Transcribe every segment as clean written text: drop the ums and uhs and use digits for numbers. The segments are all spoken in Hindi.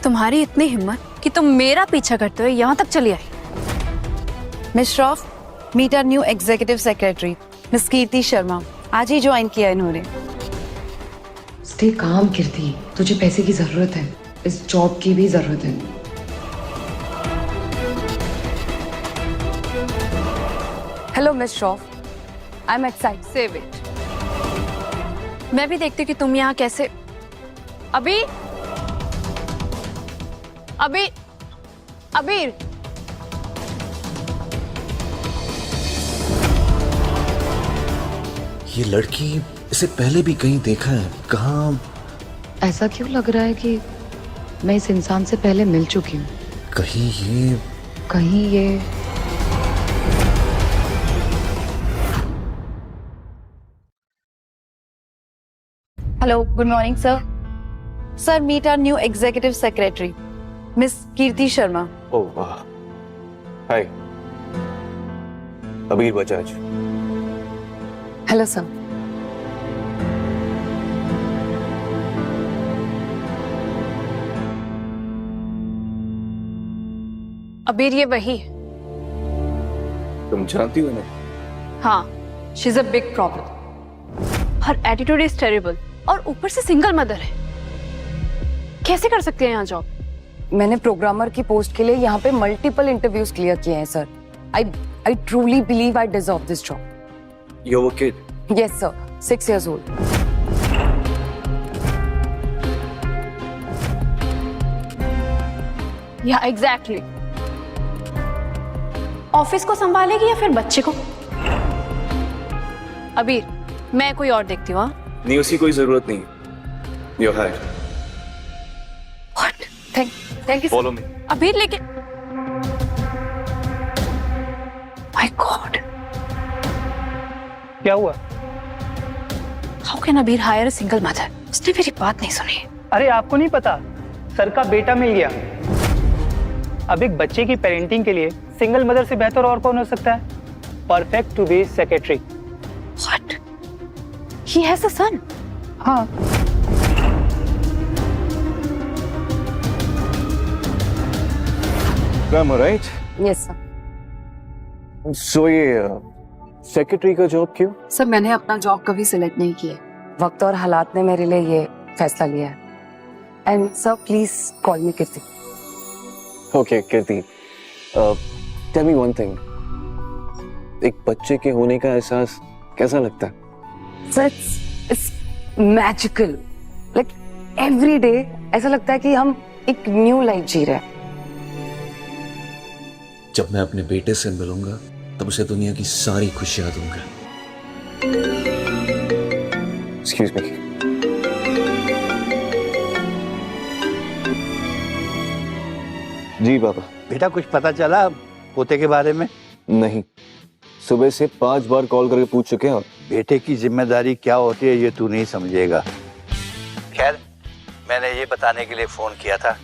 तुम्हारी इतनी हिम्मत कि तुम मेरा पीछा करते हुए यहाँ तक चली आई। Miss Shroff, meet our new executive secretary miss Kirti Sharma. आज ही ज्वाइन किया इन्होंने। स्टे काम कीर्ति, तुझे पैसे की जरूरत है, इस जॉब की भी जरूरत है। Hello miss Shroff, I am excited. Save it. मैं भी देखती हूँ कि तुम यहाँ कैसे। अभी अभी अबीर, ये लड़की, इसे पहले भी कहीं देखा है, कहाँ? ऐसा क्यों लग रहा है कि मैं इस इंसान से पहले मिल चुकी हूँ? कहीं ये hello, good morning sir. Sir, meet our new executive secretary miss Kirti Sharma. Oh वाह, हाय, अबीर बजाज। Hello sir. अबीर ये वही है। तुम जानती हो ना? हाँ, she is a big problem. Her attitude is terrible और ऊपर से सिंगल मदर है। कैसे कर सकते हैं यहाँ जॉब? मैंने प्रोग्रामर की पोस्ट के लिए यहाँ पे मल्टीपल इंटरव्यूज क्लियर किए हैं sir. I truly believe I deserve this job. You're a kid. Yes sir, 6 years old। या एग्जैक्टली। ऑफिस को संभालेगी या फिर बच्चे को? अबीर, मैं कोई और देखती हूँ। हाँ? नहीं, उसकी कोई जरूरत नहीं। You're hired. What? Thank you. Follow me. अबीर लेके माय गॉड, क्या हुआ? हाउ कैन अबीर हायर अ सिंगल मदर? उसने मेरी बात नहीं सुनी। अरे आपको नहीं पता, सर का बेटा मिल गया। अब एक बच्चे की पेरेंटिंग के लिए सिंगल मदर से बेहतर और कौन हो सकता है? Perfect to be secretary. What? He has a son? हाँ, Am I right? Yes sir. So ये सेक्रेटरी का जॉब क्यों? सर, मैंने अपना जॉब कभी सिलेक्ट नहीं किया। वक्त और हालात ने मेरे लिए ये फैसला लिया है। And sir, please call me Kirti. Okay, Kirti, tell me one thing. एक बच्चे के होने का एहसास कैसा लगता है? Sir, it's magical. Like every day ऐसा लगता है कि हम एक न्यू लाइफ जी रहे हैं। जब मैं अपने बेटे से मिलूंगा तब उसे दुनिया की सारी खुशियां दूंगा। Excuse me. जी बाबा। बेटा, कुछ पता चला पोते के बारे में? नहीं, सुबह से 5 बार कॉल करके पूछ चुके हैं। बेटे की जिम्मेदारी क्या होती है ये तू नहीं समझेगा। खैर, मैंने ये बताने के लिए फोन किया था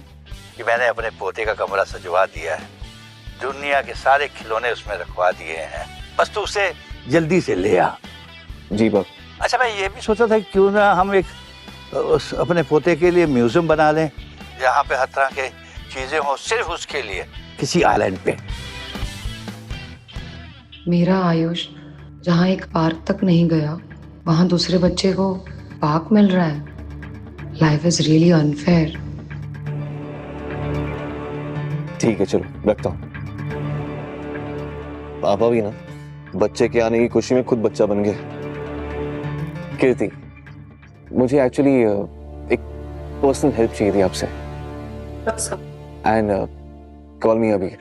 कि मैंने अपने पोते का कमरा सजवा दिया है। दुनिया के सारे खिलौने उसमें रखवा दिए हैं, बस तू उसे जल्दी से ले आ। जी बाबा। अच्छा, मैं ये भी सोचा था कि क्यों ना हम एक अपने पोते के लिए म्यूजियम बना लें, जहाँ पे हर तरह के चीजें हो सिर्फ उसके लिए, किसी आइलैंड पे। मेरा आयुष जहाँ एक पार्क तक नहीं गया, वहां दूसरे बच्चे को पार्क मिल रहा है। Life is really unfair. ठीक है, चलो रखता हूँ। पापा भी ना बच्चे के आने की खुशी में खुद बच्चा बन गए। कीर्ति, मुझे एक्चुअली एक पर्सनल हेल्प चाहिए थी आपसे। एंड कॉल मी अबीर।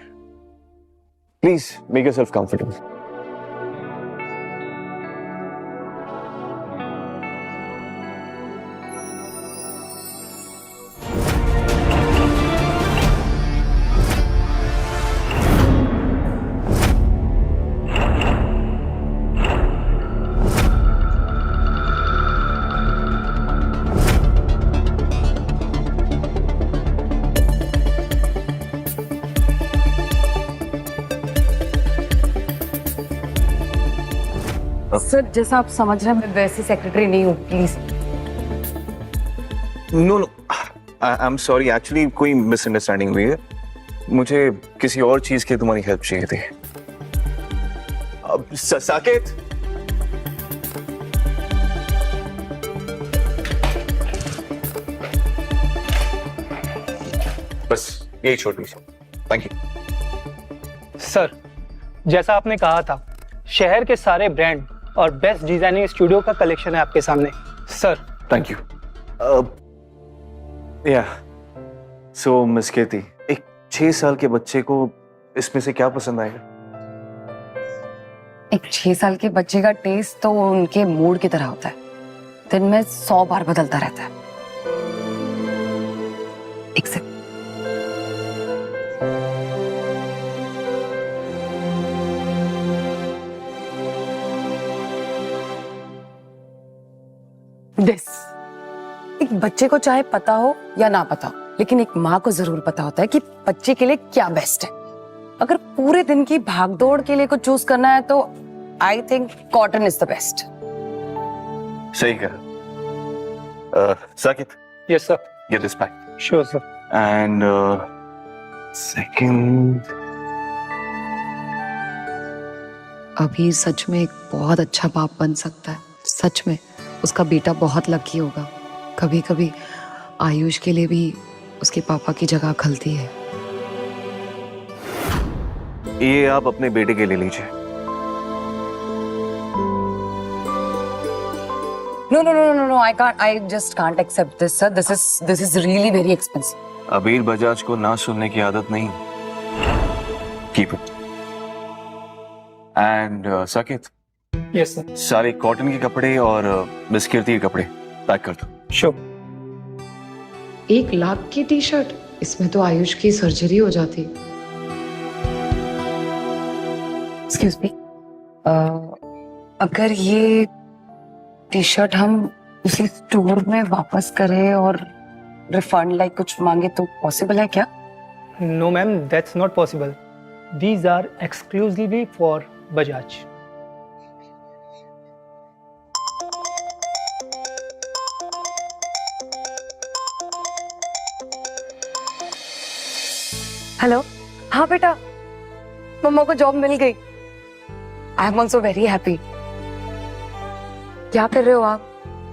Please make yourself comfortable. Sir, जैसा आप समझ रहे हैं, मैं वैसी सेक्रेटरी नहीं हूँ, please. No no, I am sorry, actually कोई मिसअंडरस्टैंडिंग हुई है। मुझे किसी और चीज की तुम्हारी हेल्प चाहिए थी। अब साकेत, बस यही छोटी सी। Thank you. सर, जैसा आपने कहा था, शहर के सारे ब्रांड और बेस्ट डिजाइनिंग स्टूडियो का कलेक्शन है आपके सामने। Sir, thank you. या सो मिस कीर्ति, एक 6 साल के बच्चे को इसमें से क्या पसंद आएगा? एक 6 साल के बच्चे का टेस्ट तो उनके मूड की तरह होता है, दिन में 100 बार बदलता रहता है। एक सेकंड। एक बच्चे को चाहे पता हो या ना पता, लेकिन एक माँ को जरूर पता होता है कि बच्चे के लिए क्या बेस्ट है। अगर पूरे दिन की भागदौड़ के लिए कुछ चूज करना है तो I think cotton is the best. सही कहा। Saket, yes sir. Get this back. Sure sir. And second, अभी सच में एक बहुत अच्छा बाप बन सकता है। सच में उसका बेटा बहुत लकी होगा। कभी कभी आयुष के लिए भी उसके पापा की जगह खलती है। ये आप अपने बेटे के लिए लीजिए। No, I just can't accept this, sir. This is really very expensive. अबीर बजाज को ना सुनने की आदत नहीं। Keep it. And Saket, yes sir. सारे कॉटन के कपड़े और मिस कीर्ति के कपड़े पैक कर दो। श्योर। 1 लाख की टी शर्ट, इसमें तो आयुष की सर्जरी हो जाती। Excuse me. अगर ये टी शर्ट हम उसी स्टोर में वापस करें और रिफंड लाइक कुछ मांगे तो पॉसिबल है क्या? No ma'am, that's not possible. These are exclusively for Bajaj. Hello. हाँ बेटा, मम्मा को जॉब मिल गई। I am also very happy. क्या कर रहे हो आप?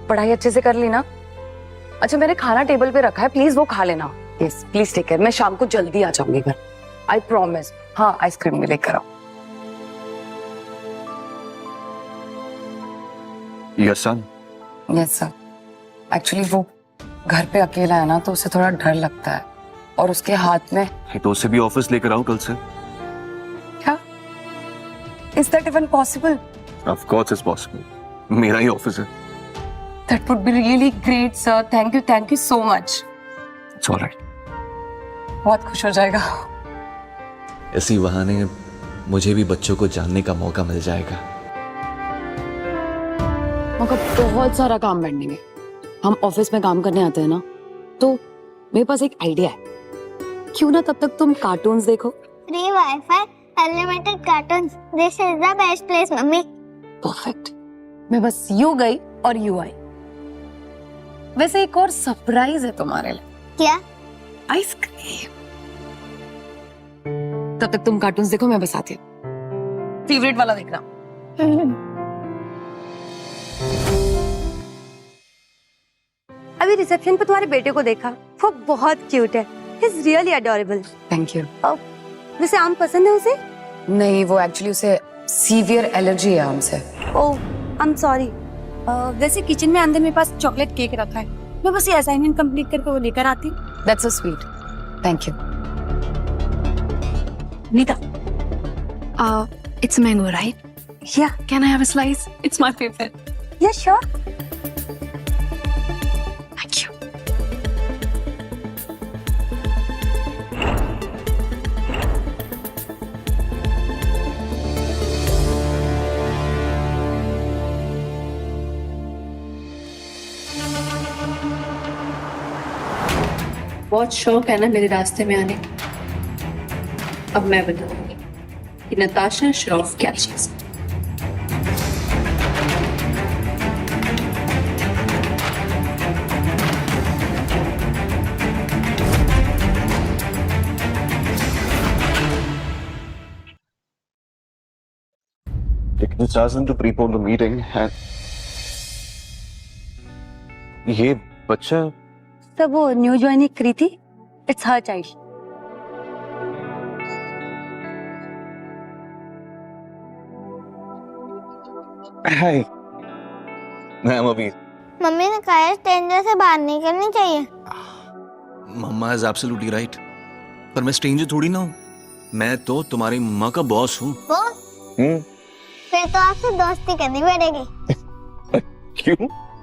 पढ़ाई अच्छे से कर ली ना? अच्छा, मैंने खाना टेबल पे रखा है, प्लीज वो खा लेना। Yes, please take care. मैं शाम को जल्दी आ जाऊंगी घर, आई प्रॉमिस। हाँ, आइसक्रीम भी लेकर आओ। Yes son. Yes sir. Actually वो घर पे अकेला है ना, तो उसे थोड़ा डर लगता है, और उसके हाथ में तो उसे भी ऑफिस लेकर आओ कल से। क्या? Is that even possible? Of course it's possible. मेरा ही ऑफिस है। That would be really great sir. Thank you so much. It's alright. बहुत खुश हो जाएगा। इसी बहाने मुझे भी बच्चों को जानने का मौका मिल जाएगा। मगर बहुत सारा काम पेंडिंग है। हम ऑफिस में काम करने आते हैं ना, तो मेरे पास एक आइडिया है। क्यों ना तब तक तुम कार्टून्स देखो। Free Wi-Fi, unlimited cartoons. This is the best place, mummy. Perfect. मैं बस यू गई और यू आई। वैसे एक और सरप्राइज है तुम्हारे लिए। क्या? आइसक्रीम। तब तक तुम कार्टून्स देखो, मैं बस आती हूँ। फेवरेट वाला देखना। अभी रिसेप्शन पे तुम्हारे बेटे को देखा, वो बहुत क्यूट है। He is really adorable. Thank you. वैसे आम पसंद है उसे? नहीं, वो एक्चुअली उसे सीवियर एलर्जी है आम से। ओह, आई एम सॉरी। वैसे किचन में अंदर मेरे पास चॉकलेट केक रखा है, मैं बस ये असाइनमेंट कंप्लीट करके वो लेकर आती हूँ। That's so sweet. Thank you. Nita, it's mango, right? Yeah, Can I have a slice? It's my favorite. yeah, sure. Thank you. बहुत शौक है ना मेरे रास्ते में आने। अब मैं बताऊंगी कि नताशा श्रॉफ क्या चीज है। Just ask them to prepone the meeting and ये बच्चा सब वो new joining Kriti, it's her child. Hi ma'am अभी मम्मी ने कहा है स्ट्रेंजर से बाहर नहीं करनी चाहिए। मम्मा इज एब्सोल्युटली राइट, पर मैं स्ट्रेंजर थोड़ी ना हूँ, मैं तो तुम्हारी मम्मा का बॉस हूँ। बॉस? फिर तो आपसे दोस्ती करनी पड़ेगी। क्यों?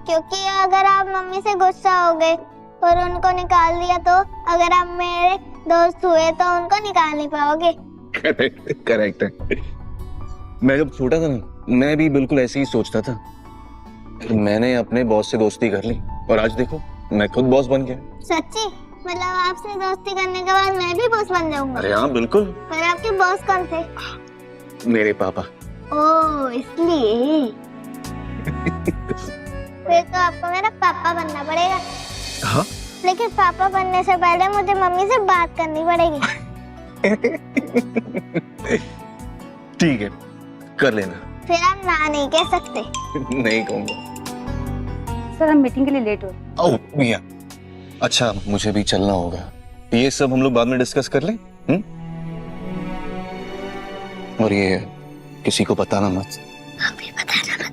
क्योंकि अगर आप मम्मी से गुस्सा हो गए और उनको निकाल दिया तो अगर आप मेरे दोस्त हुए तो उनको निकाल नहीं पाओगे। करेक्ट है। मैं जब छोटा था ना, मैं भी बिल्कुल ऐसे ही सोचता था। मैंने अपने बॉस से दोस्ती कर ली और आज देखो मैं खुद बॉस बन गया। सच्ची? मतलब आपसे दोस्ती करने के बाद मैं भी बॉस बन जाऊंगा? अरे हाँ बिल्कुल। पर आपके बॉस कौन थे? मेरे पापा। ओह इसलिए। फिर तो आपको मेरा पापा बनना पड़ेगा। हाँ? लेकिन पापा बनने से पहले मुझे मम्मी से बात करनी पड़ेगी। ठीक है, कर लेना। फिर आप ना नहीं कह सकते। नहीं कहूँगा। सर हम मीटिंग के लिए लेट हो रहे हैं। ओह भैया, अच्छा मुझे भी चलना होगा। ये सब हम लोग बाद में डिस्कस कर लें। और ये किसी को बताना मत। अभी बताना मत।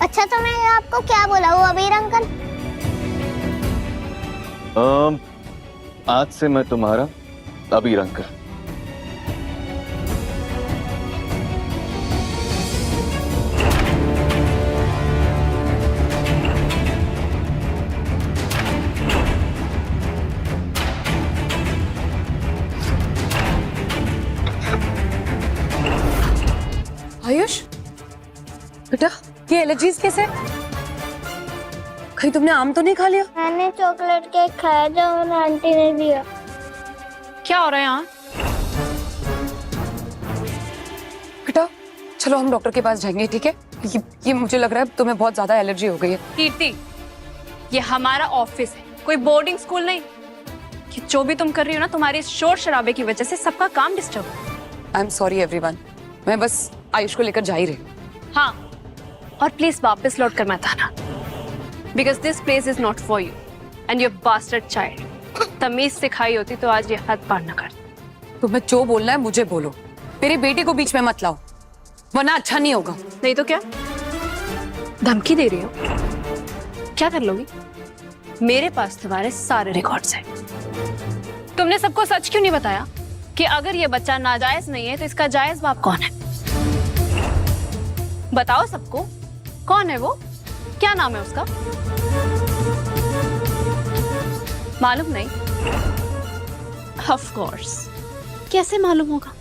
अच्छा तो मैं आपको क्या बोला हूँ अबीर अंकल? आज से मैं तुम्हारा अबीर अंकल। आयुष बेटा, ये एलर्जीज कैसे? कहीं तुमने आम तो नहीं खा लिया? मैंने चॉकलेट केक खाया जो आंटी ने दिया। क्या हो रहा है यहाँ? बेटा चलो हम डॉक्टर के पास जाएंगे, ठीक है? ये मुझे लग रहा है तुम्हें बहुत ज्यादा एलर्जी हो गई है। कीर्ति, ये हमारा ऑफिस है, कोई बोर्डिंग स्कूल नहीं। कि जो भी तुम कर रही हो ना, तुम्हारे इस शोर शराबे की वजह से सबका काम डिस्टर्ब हो। आई एम सॉरी एवरीवन, मैं बस आयुष को लेकर जा ही रही। हाँ, और प्लीज वापस लौट कर मत आना, because this place is not for you and your bastard child. तमीज सिखाई होती तो आज ये हद पार न करती। तुम्हें जो बोलना है मुझे बोलो, मेरे बेटे को बीच में मत लाओ, वरना अच्छा नहीं होगा। नहीं तो क्या धमकी दे रही हो? क्या कर लोगी? मेरे पास तुम्हारे सारे रिकॉर्ड्स हैं। तुमने सबको सच क्यों नहीं बताया कि अगर ये बच्चा नाजायज नहीं है तो इसका जायज बाप कौन है? बताओ सबको, कौन है वो? क्या नाम है उसका? मालूम नहीं? ऑफ कोर्स, कैसे मालूम होगा?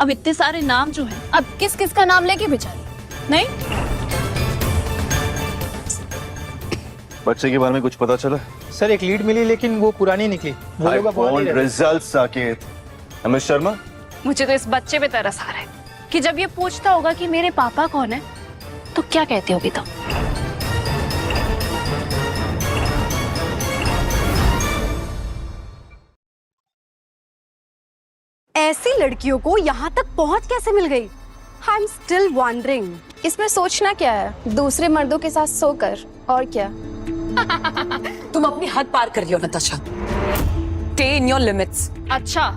अब इतने सारे नाम जो हैं, अब किस किस का नाम लेके बेचारी? नहीं? बच्चे के बारे में कुछ पता चला? सर एक लीड मिली लेकिन वो पुरानी निकली। I want results, Saket. Miss Sharma, मुझे तो इस बच्चे पे तरस आ रहा है कि जब ये पूछता होगा कि मेरे पापा कौन है तो क्या कहती होगी तुम? ऐसी लड़कियों को यहाँ तक पहुँच कैसे मिल गई? I am still wondering. इसमें सोचना क्या है? दूसरे मर्दों के साथ सोकर, और क्या? तुम अपनी हद पार कर रही हो Natasha. Stay in your limits। अच्छा,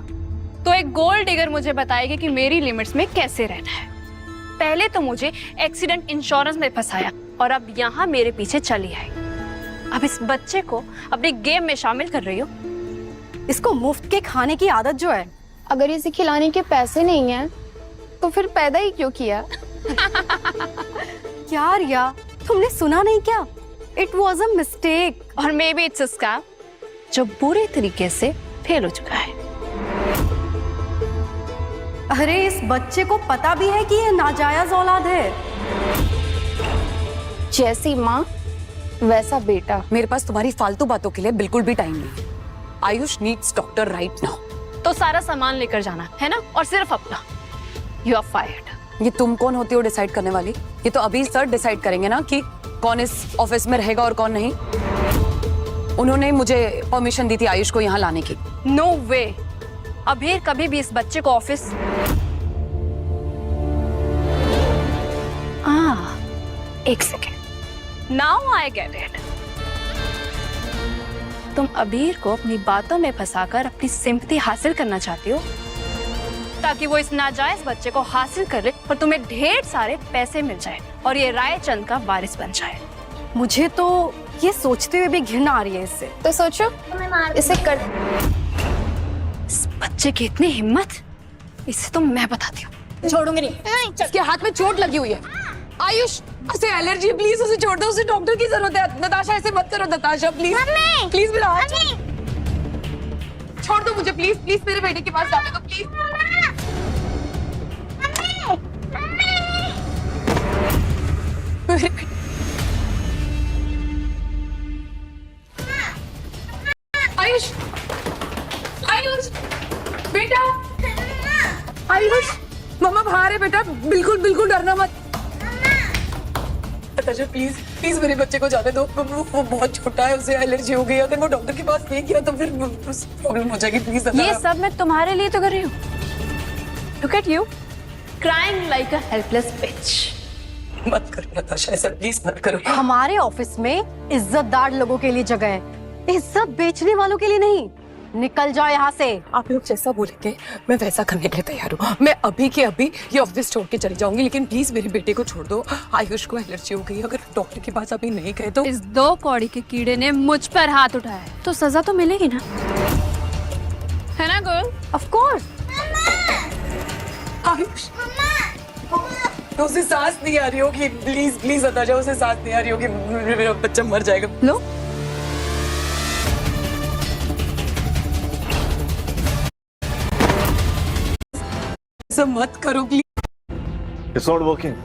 तो एक गोल्ड डिगर मुझे बताएगी कि मेरी लिमिट्स में कैसे रहना है। पहले तो मुझे एक्सीडेंट इंश्योरेंस में फंसाया और अब यहाँ मेरे पीछे चली आई। अब इस बच्चे को अपने गेम में शामिल कर रही हो। इसको मुफ्त के खाने की आदत जो है, अगर इसे खिलाने के पैसे नहीं हैं, तो फिर पैदा ही क्यों किया? यार या तुमने सुना नहीं क्या? It was a mistake. और maybe it's a scam जो बुरे तरीके से फेल हो चुका है। अरे इस बच्चे को पता भी है कि ये नाजायज औलाद है। जैसी माँ वैसा बेटा। मेरे पास तुम्हारी फालतू बातों के लिए बिल्कुल भी टाइम नहीं। Ayush needs doctor right now. तो सारा सामान लेकर जाना है ना, और सिर्फ अपना। You are fired. ये तुम कौन होती हो डिसाइड करने वाली? ये तो अभी सर डिसाइड करेंगे ना कि कौन इस ऑफिस में रहेगा और कौन नहीं। उन्होंने मुझे परमिशन दी थी आयुष को यहाँ लाने की। नो वे। अबीर कभी भी इस बच्चे को ऑफिस एक second, now I get it. तुम अबीर को अपनी बातों में फंसाकर अपनी सिंपैथी हासिल करना चाहती हो ताकि वो इस नाजायज बच्चे को हासिल कर ले और तुम्हें ढेर सारे पैसे मिल जाए और ये रायचंद का वारिस बन जाए। मुझे तो ये सोचते हुए भी घृणा आ रही है इससे। तो सोचो इसे कर। इस बच्चे की इतनी हिम्मत, इससे तो मैं बताती हूँ। छोड़ूंगी नहीं। इसके हाथ में चोट लगी हुई है। आयुष, उसे एलर्जी, प्लीज उसे छोड़ दो, उसे डॉक्टर की जरूरत है। नताशा ऐसे मत करो नताशा, प्लीज प्लीज मेरा हाथ छोड़ दो मुझे, प्लीज प्लीज मेरे बेटे के पास जाने दो प्लीज। आयुष, आयुष बेटा, आयुष मम्मा बाहर है बेटा, बिल्कुल बिल्कुल डरना मत। नताशा प्लीज प्लीज मेरे बच्चे को जाने दो, वो बहुत छोटा है, उसे एलर्जी हो गई, अगर वो डॉक्टर के पास नहीं गया तो फिर प्रॉब्लम हो जाएगी, प्लीज। ये सब मैं तुम्हारे लिए तो कर रही हूँ। Look at you, crying like a helpless bitch. मत करो नताशा ऐसा, प्लीज मत करो। हमारे ऑफिस में इज्जतदार लोगों के लिए जगह है, इज्जत बेचने वालों के लिए नहीं। निकल जाओ यहाँ से। आप लोग जैसा बोलेंगे मैं वैसा करने के लिए तैयार हूँ। मैं अभी के अभी ये ऑफिस छोड़ के चली जाऊंगी, लेकिन प्लीज मेरे बेटे को छोड़ दो। आयुष को एलर्जी हो गई, अगर डॉक्टर के पास अभी नहीं गए तो। इस 2 कौड़ी के कीड़े ने मुझ पर हाथ उठाया है तो सजा तो मिलेगी ना, है ना गर्ल? Of course. आयुष तो उसे सांस नहीं आ रही होगी, प्लीज प्लीज बता जाओ, उसे सांस नहीं आ रही होगी, मेरा बच्चा मर जाएगा। लो ऐसा मत करो please. It's not working.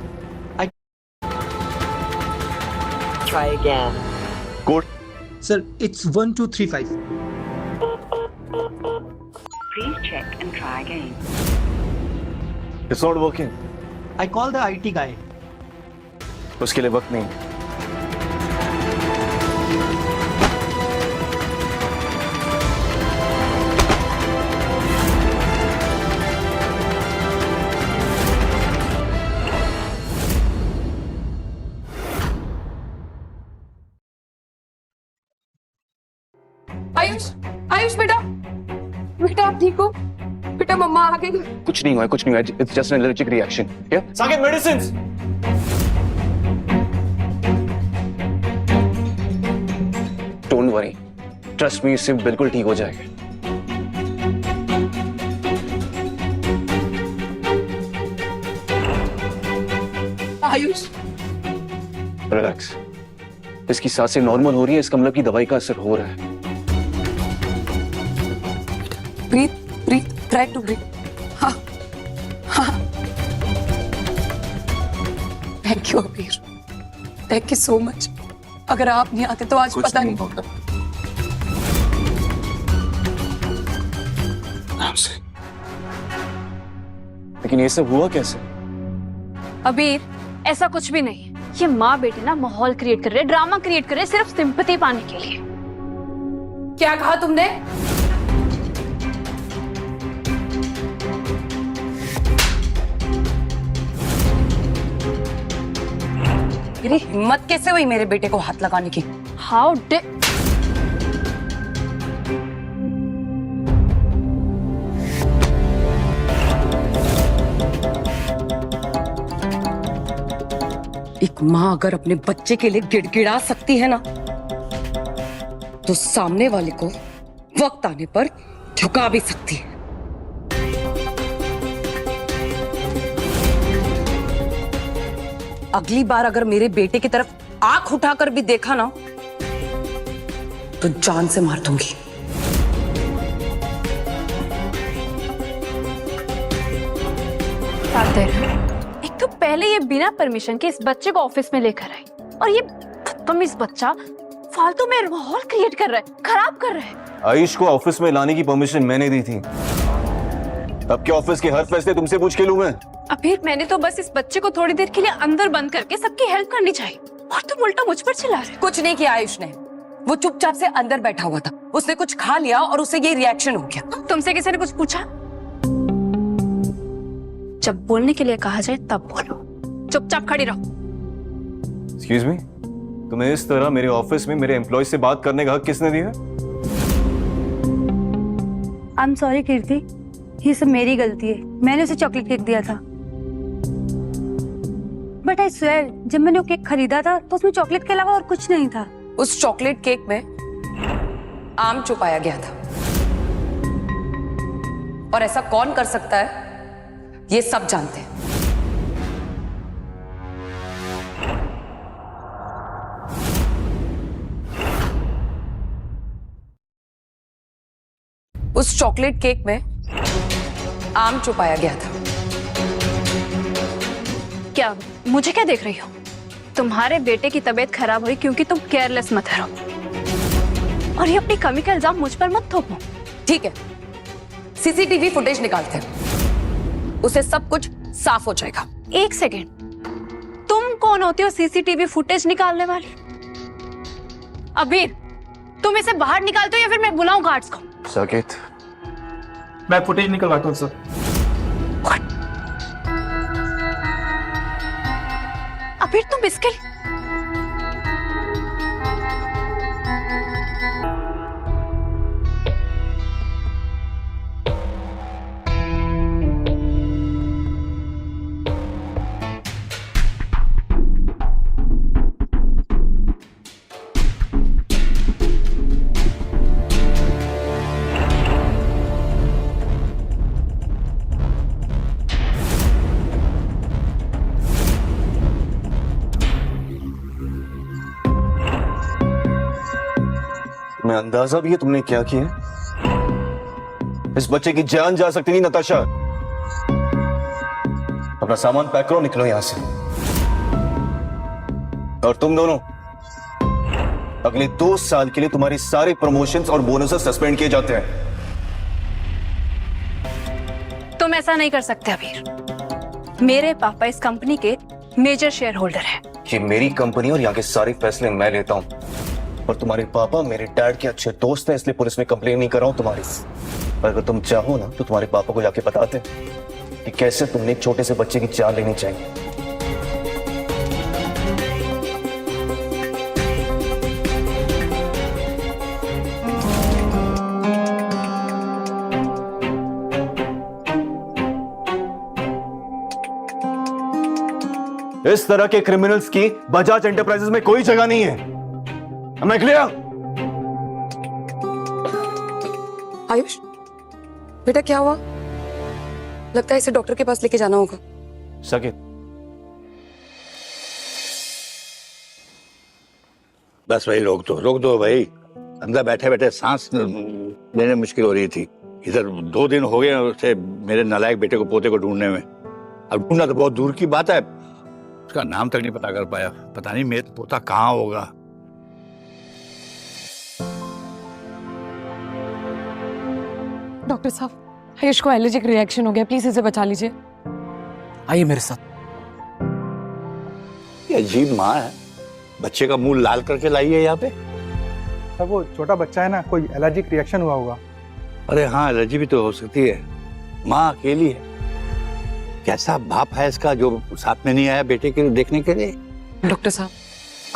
Try again. Code. Sir, it's 1235. Please check and try again. It's not working. I call the IT guy. उसके लिए वक्त नहीं। आयुष, आयुष बेटा, बेटा आप ठीक हो? बेटा मम्मा आ गई। कुछ नहीं हुआ, कुछ नहीं हुआ। It's just an allergic reaction. Yeah? Saket, medicines. Don't worry. Trust me, इससे बिल्कुल ठीक हो जाएगा। आयुष, Relax. इसकी सांसें नॉर्मल हो रही है, इसका मतलब की दवाई का असर हो रहा है। breathe, breathe, try to breathe. हाँ, हाँ। Thank you अबीर, thank you so much. अगर आप नहीं आते तो आज पता नहीं होता। आराम से। लेकिन ये सब हुआ कैसे? अबीर, ऐसा कुछ भी नहीं है। ये माँ बेटे ना माहौल क्रिएट कर रहे, ड्रामा क्रिएट कर रहे सिर्फ सिंपैथी पाने के लिए। क्या कहा तुमने? मेरी हिम्मत कैसे हुई मेरे बेटे को हाथ लगाने की? हाउ डे एक माँ अगर अपने बच्चे के लिए गिड़गिड़ा सकती है ना, तो सामने वाले को वक्त आने पर झुका भी सकती है। अगली बार अगर मेरे बेटे की तरफ आंख उठाकर भी देखा ना, तो जान से मार दूंगी। एक तो पहले ये बिना परमिशन के इस बच्चे को ऑफिस में लेकर आई, और ये बदतमीज बच्चा फालतू में माहौल क्रिएट कर रहा है, खराब कर रहा है। आयुष को ऑफिस में लाने की परमिशन मैंने दी थी। अब के ऑफिस के हर फैसले तुमसे पूछ के लूं मैं? अबीर, मैंने तो बस इस बच्चे को थोड़ी देर के लिए अंदर बंद करके सबकी हेल्प करनी चाहिए, और तुम उल्टा मुझ पर चिल्ला रहे। कुछ नहीं किया आयुष ने, वो चुपचाप से अंदर बैठा हुआ था, उसने कुछ खा लिया और उसे ये रिएक्शन हो गया। तुमसे किसी ने कुछ पूछा? जब बोलने के लिए कहा जाए तब बोलो, चुपचाप खड़ी रहो। एक्सक्यूज मी, तुम्हें इस तरह मेरे ऑफिस में मेरे एम्प्लॉय से बात करने का हक किसने दिया? आई एम सॉरी कीर्ति, ये सब मेरी गलती है। मैंने उसे चॉकलेट केक दिया था। बट आई स्वेयर, जब मैंने वो केक खरीदा था तो उसमें चॉकलेट के अलावा और कुछ नहीं था। उस चॉकलेट केक में आम छुपाया गया था, और ऐसा कौन कर सकता है ये सब जानते हैं। उस चॉकलेट केक में आम छुपाया गया था। क्या मुझे क्या देख रही हो? तुम्हारे बेटे की तबीयत खराब हुई क्योंकि तुम केयरलेस मत हो, और ये अपनी कमी का इल्जाम मुझ पर मत थोपो। ठीक है, सीसीटीवी फुटेज निकालते हैं, उससे सब कुछ साफ हो जाएगा। एक सेकेंड, तुम कौन होती हो सीसीटीवी फुटेज निकालने वाली? अबीर, तुम इसे बाहर निकालते हो या फिर मैं बुलाऊं गार्ड्स को? साकेत, मैं फुटेज निकलवाता हूँ सर। अबीर, तुम इसके मैं अंदाजा भी है तुमने क्या किया? इस बच्चे की जान जा सकती थी नताशा। अपना सामान पैक करो, निकलो यहां से। और तुम दोनों, अगले 2 साल के लिए तुम्हारी सारी प्रमोशंस और बोनसेस सस्पेंड किए जाते हैं। तुम ऐसा नहीं कर सकते अबीर। मेरे पापा इस कंपनी के मेजर शेयर होल्डर हैं। ये मेरी कंपनी और यहाँ के सारे फैसले मैं लेता हूँ, और तुम्हारे पापा मेरे डैड के अच्छे दोस्त हैं, इसलिए पुलिस में कंप्लेन नहीं कर रहा हूँ तुम्हारी। पर अगर तुम चाहो ना तो तुम्हारे पापा को जाके बताते कि कैसे तुमने एक छोटे से बच्चे की जान लेनी चाहिए। इस तरह के क्रिमिनल्स की बजाज एंटरप्राइजेस में कोई जगह नहीं है। हमें क्लियर? आयुष, बेटा क्या हुआ? लगता है इसे डॉक्टर के पास लेके जाना होगा। साकेत, बस भाई रोक दो भाई। अंदर बैठे बैठे सांस लेने मुश्किल हो रही थी। इधर 2 दिन हो गए उसे मेरे नालायक बेटे को, पोते को ढूंढने में। अब ढूंढना तो बहुत दूर की बात है, उसका नाम तक नहीं पता कर पाया। पता नहीं मेरा पोता कहाँ होगा। डॉक्टर साहब, आयुष को एलर्जिक रिएक्शन हो गया, प्लीज इसे बचा लीजिए। आइए मेरे साथ। ये अजीब माँ है, बच्चे का मुंह लाल करके लाई है यहाँ पे। सर वो छोटा बच्चा है ना, कोई एलर्जिक रिएक्शन हुआ होगा। अरे हाँ, एलर्जी भी तो हो सकती है। माँ अकेली है, कैसा बाप है इसका जो साथ में नहीं आया बेटे के देखने के लिए। डॉक्टर साहब,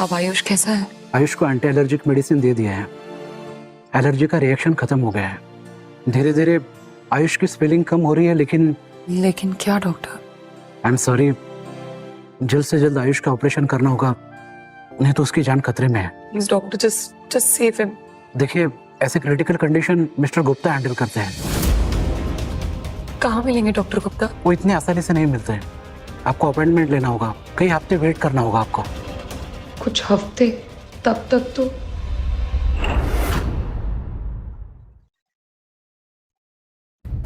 अब आयुष कैसा है? आयुष को एंटी एलर्जिक मेडिसिन दे दिया है, एलर्जी का रिएक्शन खत्म हो गया है। धीरे धीरे आयुष की स्पेलिंग कम हो रही है, लेकिन क्या डॉक्टर? आई एम सॉरी, जल्द से जल्द आयुष का ऑपरेशन करना होगा, नहीं तो उसकी जान खतरे में है। Please doctor, just save him. देखिए, ऐसे critical condition mister Gupta handle करते हैं। कहाँ मिलेंगे डॉक्टर गुप्ता? वो इतने आसानी से नहीं मिलते हैं। आपको अपॉइंटमेंट लेना होगा, कई हफ्ते वेट करना होगा आपको। कुछ हफ्ते? तब तक तो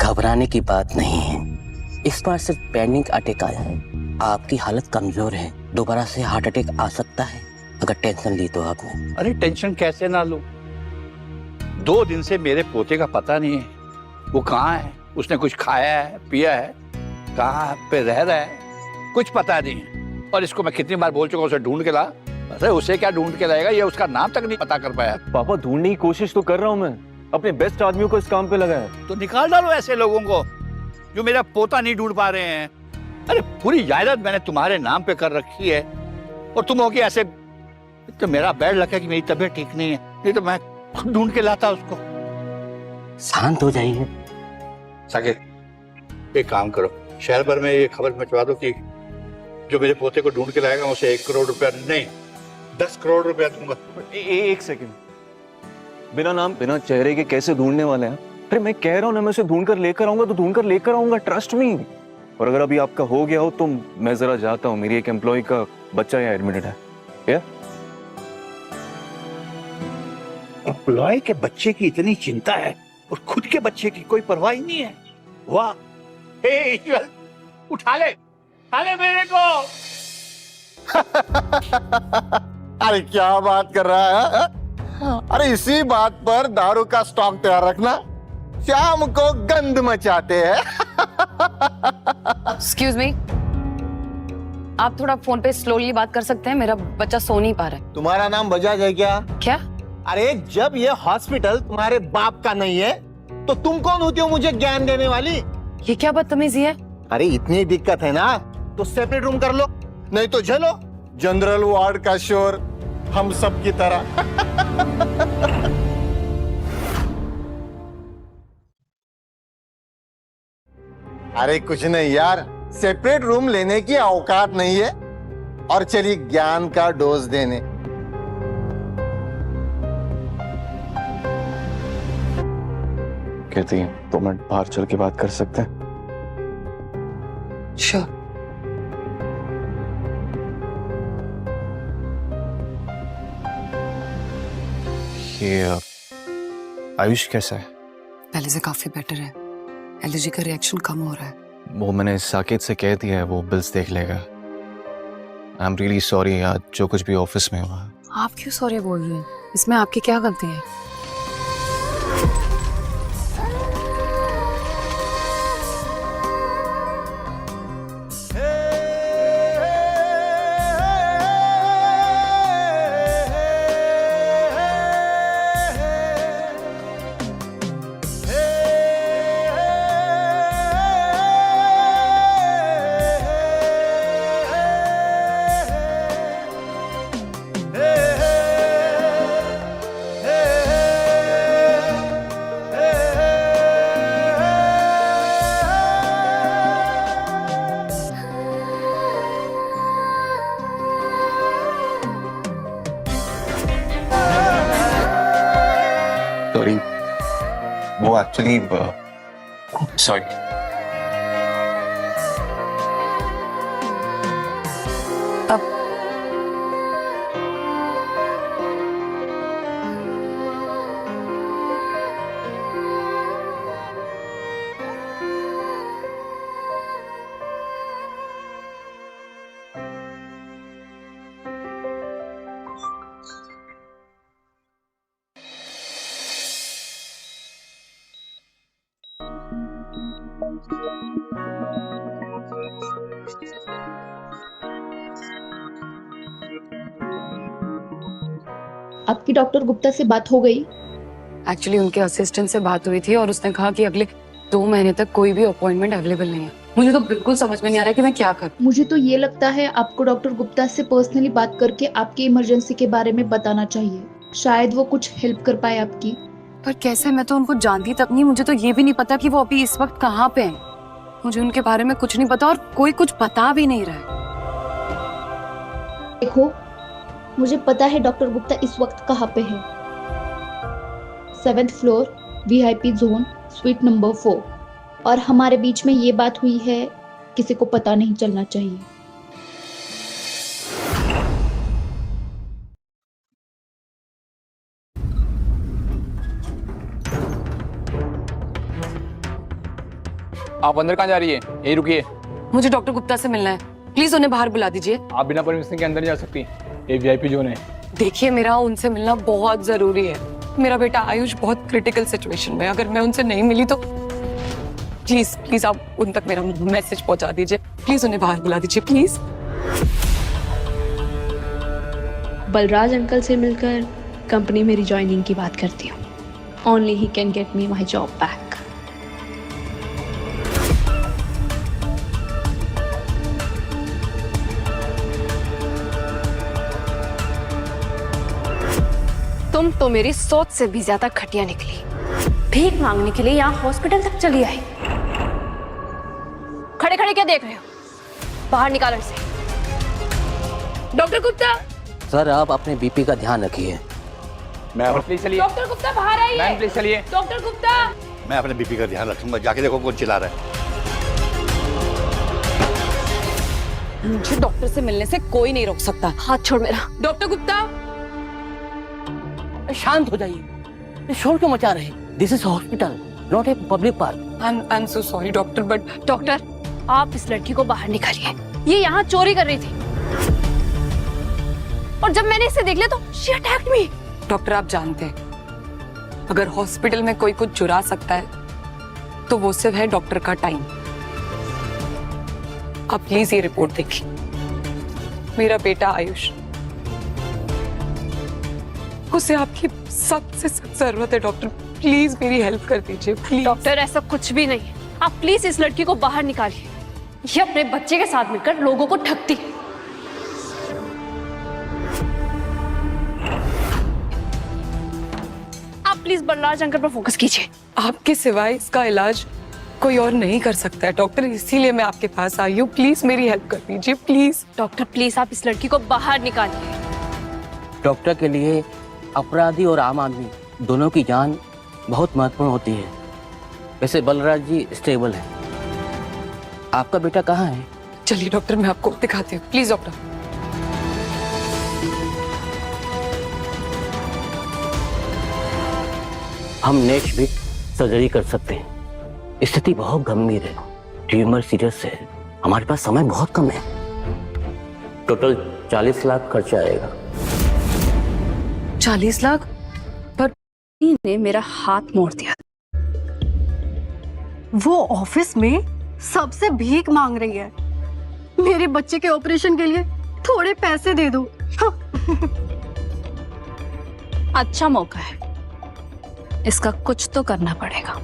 घबराने की बात नहीं है, इस बार सिर्फ पैनिक अटैक आया है। आपकी हालत कमजोर है, दोबारा से हार्ट अटैक आ सकता है अगर टेंशन ली तो आपने। अरे टेंशन कैसे ना लूं? 2 दिन से मेरे पोते का पता नहीं है, वो कहाँ है, उसने कुछ खाया है, पिया है, कहाँ पे रह रहा है, कुछ पता नहीं है। और इसको मैं कितनी बार बोल चुका हूँ उसे ढूंढ के ला। अरे उसे क्या ढूंढ के लाएगा, ये उसका नाम तक नहीं पता कर पाया। पापा ढूंढने की कोशिश तो कर रहा हूं मैं, अपने बेस्ट आदमियों को इस काम पे लगाया। तो निकाल डालो ऐसे लोगों को जो मेरा पोता नहीं ढूंढ पा रहे हैं। अरे पूरी जायदाद मैंने तुम्हारे नाम पे कर रखी है, और तुम हो कि ऐसे। तो मेरा बैड लक है कि मेरी तबीयत ठीक नहीं है, नहीं तो मैं खुद ढूंढ के लाता उसको। शांत हो जाइए। साकिब एक काम करो, शहर भर में ये खबर मचवा दो कि जो मेरे पोते को ढूंढ के लाएगा उसे 1 करोड़ रुपया नहीं 10 करोड़ रुपया दूंगा। एक सेकंड, बिना नाम बिना चेहरे के कैसे ढूंढने वाले हैं? अरे मैं कह रहा हूँ ना, मैं उसे ढूंढ कर लेकर आऊंगा तो ढूंढ कर लेकर आऊंगा, ट्रस्ट मी। और अगर अभी आपका हो गया हो तो मैं जरा जाता हूँ, मेरी एक एम्प्लॉय का बच्चा यहाँ एडमिटेड है। क्या एम्प्लॉय के बच्चे की इतनी चिंता है और खुद के बच्चे की कोई परवाह ही नहीं है। वाह, हे ईश्वर, उठा ले मेरे को। अरे क्या बात कर रहा है? अरे इसी बात पर दारू का स्टॉक तैयार रखना, शाम को गंद मचाते हैं। एक्सक्यूज मी, आप थोड़ा फोन पे स्लोली बात कर सकते हैं? मेरा बच्चा सो नहीं पा रहा है। तुम्हारा नाम बजाज है क्या? क्या? अरे जब ये हॉस्पिटल तुम्हारे बाप का नहीं है तो तुम कौन होती हो मुझे ज्ञान देने वाली? ये क्या बदतमीजी है? अरे इतनी दिक्कत है ना तो सेपरेट रूम कर लो, नहीं तो चलो जनरल वार्ड का शोर हम सब की तरह। अरे कुछ नहीं यार, सेपरेट रूम लेने की औकात नहीं है और चलिए ज्ञान का डोज देने। कहती हैं 2 मिनट बाहर चल के बात कर सकते हैं? श्योर। ये आयुष कैसा है? पहले से काफी बेटर है, एलर्जी का रिएक्शन कम हो रहा है। वो मैंने साकेत से कह दिया है, वो बिल्स देख लेगा। आई एम रियली सॉरी आज जो कुछ भी ऑफिस में हुआ। आप क्यों सॉरी बोल रहे हैं? इसमें आपकी क्या गलती है? सॉरी, वो एक्चुअली सॉरी। आपकी डॉक्टर गुप्ता से बात हो गई? एक्चुअली उनके असिस्टेंट से बात हुई थी और उसने कहा कि अगले 2 महीने तक कोई भी अपॉइंटमेंट अवेलेबल नहीं है। मुझे तो बिल्कुल समझ में नहीं आ रहा है कि मैं क्या करूं। मुझे तो ये लगता है आपको डॉक्टर गुप्ता से पर्सनली बात करके आपकी इमरजेंसी के बारे में बताना चाहिए, शायद वो कुछ हेल्प कर पाए आपकी। पर कैसे? मैं तो उनको जानती तक नहीं, मुझे तो ये भी नहीं पता कि वो अभी इस वक्त कहाँ पे हैं। मुझे उनके बारे में कुछ नहीं पता और कोई कुछ बता भी नहीं रहा है। देखो, मुझे पता है डॉक्टर गुप्ता इस वक्त कहाँ पे है। 7th floor VIP zone sweet number 4। और हमारे बीच में ये बात हुई है, किसी को पता नहीं चलना चाहिए। आप अंदर कहाँ जा रही है? यही रुकिए। मुझे डॉक्टर गुप्ता से मिलना है, प्लीज उन्हें बाहर बुला दीजिए। आप बिना परमिशन के अंदर नहीं जा सकती, ये VIP जोन है। देखिए, मेरा उनसे मिलना बहुत जरूरी है। मेरा बेटा आयुष बहुत क्रिटिकल सिचुएशन में, अगर मैं उनसे नहीं मिली तो प्लीज प्लीज आप उन तक मेरा मैसेज पहुंचा दीजिए। प्लीज उन्हें बाहर बुला दीजिए, प्लीज। बलराज अंकल से मिलकर कंपनी में रिजॉइनिंग की बात करती हूँ। Only he can get me my job back. तुम तो मेरी सोच से भी ज्यादा घटिया निकली। भीख मांगने के लिए यहाँ हॉस्पिटल तक चली आई। खड़े खड़े क्या देख रहे हो? बाहर निकालो इसे। डॉक्टर गुप्ता। सर आप अपने बीपी का ध्यान रखिए। प्लीज चलिए। डॉक्टर गुप्ता बाहर आइए। मैम प्लीज चलिए। डॉक्टर गुप्ता। मैं अपने बीपी का ध्यान रखूंगा, जाके देखो कौन चिल्ला रहा है। मुझे डॉक्टर से मिलने से कोई नहीं रोक सकता। हाथ छोड़ मेरा। डॉक्टर गुप्ता। शांत हो जाइए, शोर क्यों मचा रहे? This is hospital, not a public park. I am so sorry doctor, but doctor आप इस लड़की को बाहर निकालिए। ये यहाँ चोरी कर रही थी और जब मैंने इसे देख लिया तो शी अटैक्ड मी। डॉक्टर आप जानते हैं अगर हॉस्पिटल में कोई कुछ चुरा सकता है तो वो सिर्फ है डॉक्टर का टाइम। आप प्लीज ये रिपोर्ट देखिए। मेरा बेटा आयुष, उसे आपकी सबसे सख्त जरूरत है डॉक्टर। प्लीज मेरी हेल्प कर दीजिए प्लीज। डॉक्टर ऐसा कुछ भी नहीं है, आप प्लीज इस लड़की को बाहर निकालिए। ये अपने बच्चे के साथ मिलकर लोगों को ठगती है। आप प्लीज बलराज अंकल पर फोकस कीजिए। आपके सिवाय इसका इलाज कोई और नहीं कर सकता है डॉक्टर, इसीलिए मैं आपके पास आई हूँ। प्लीज मेरी हेल्प कर दीजिए प्लीज। डॉक्टर प्लीज आप इस लड़की को बाहर निकालिए। डॉक्टर के लिए अपराधी और आम आदमी दोनों की जान बहुत महत्वपूर्ण होती है। वैसे बलराज जी स्टेबल है। आपका बेटा कहाँ है? चलिए डॉक्टर मैं आपको दिखाती हूँ, प्लीज डॉक्टर। हम नेक्स्ट वीक सर्जरी कर सकते हैं। स्थिति बहुत गंभीर है, ट्यूमर सीरियस है, हमारे पास समय बहुत कम है। टोटल 40 लाख खर्चा आएगा। 40 लाख? पर ने मेरा हाथ मोड़ दिया। वो ऑफिस में सबसे भीख मांग रही है। मेरे बच्चे के ऑपरेशन के लिए थोड़े पैसे दे दो। अच्छा मौका है, इसका कुछ तो करना पड़ेगा।